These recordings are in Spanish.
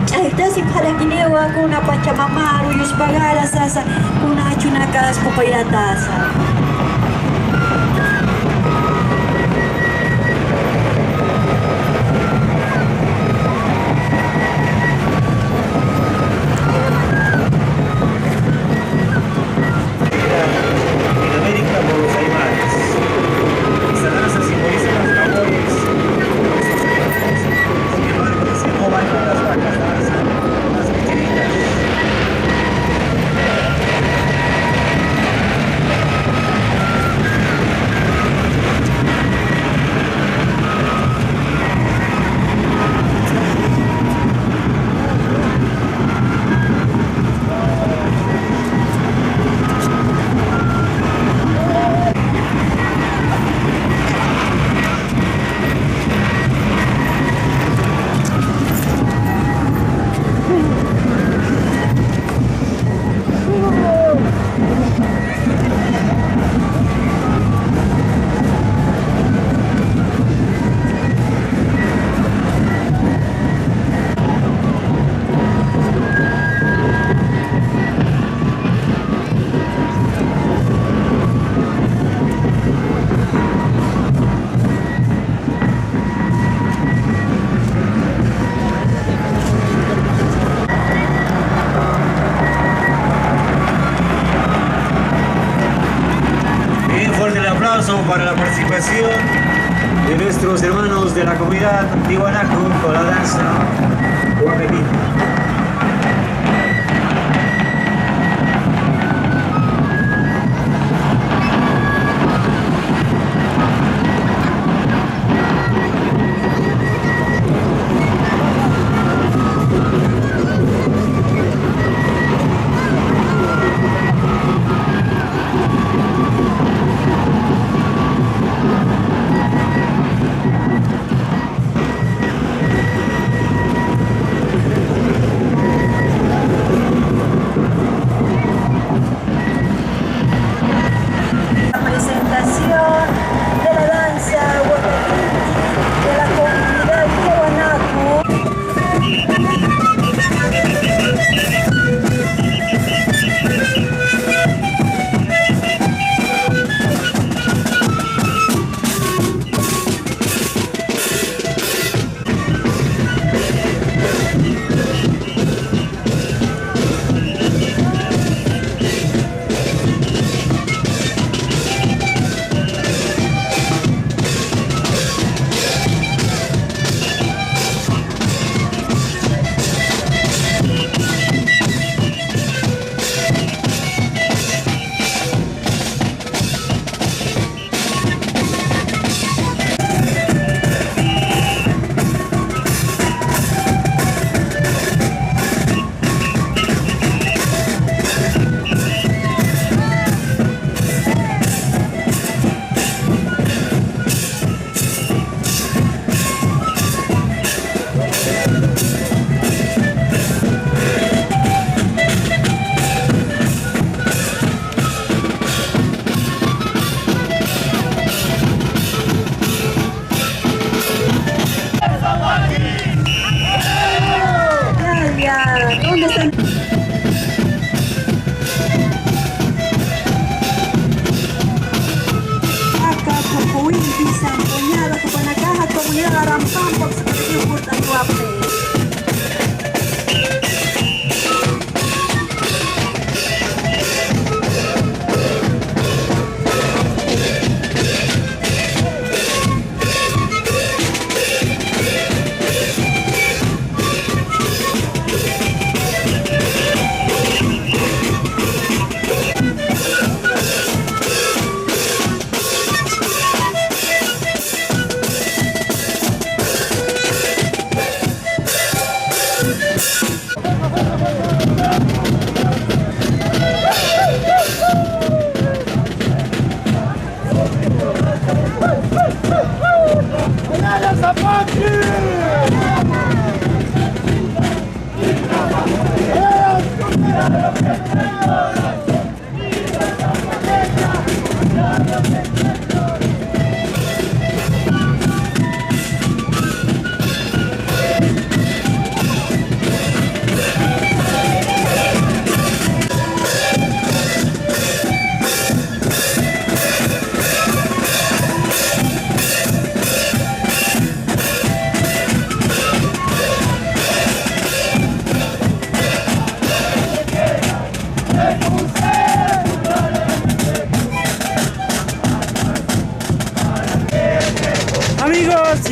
Chaytasi phalakiniwa kuna Pachamamaru yuspagara sasa kuna chunakas kupayatasa. Para la participación de nuestros hermanos de la comunidad Tiwanaku con la danza Huapepín.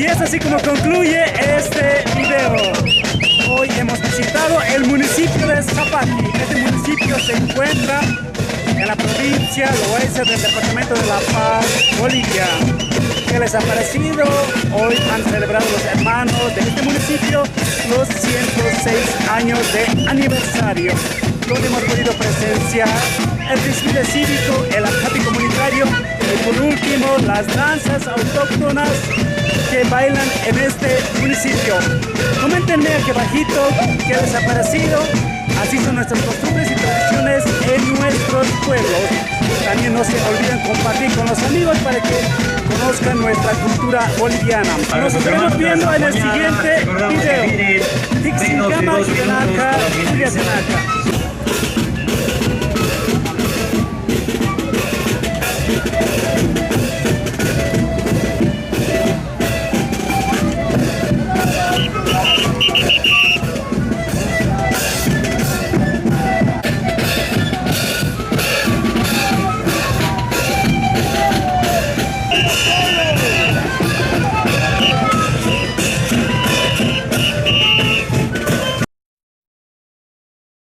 Y es así como concluye este video. Hoy hemos visitado el municipio de Zapaqui. Este municipio se encuentra en la provincia del oeste del departamento de La Paz, Bolivia. ¿Qué les ha parecido? Hoy han celebrado los hermanos de este municipio los 106 años de aniversario, donde hemos podido presenciar el desfile cívico, el happy comunitario y por último las danzas autóctonas que bailan en este municipio. Coméntenme aquí abajito qué les ha parecido. Así son nuestras costumbres y tradiciones en nuestros pueblos. También no se olviden compartir con los amigos para que conozcan nuestra cultura boliviana. Nos estaremos viendo en el siguiente video. Tixingama, Yanaka, Julia Yanaka.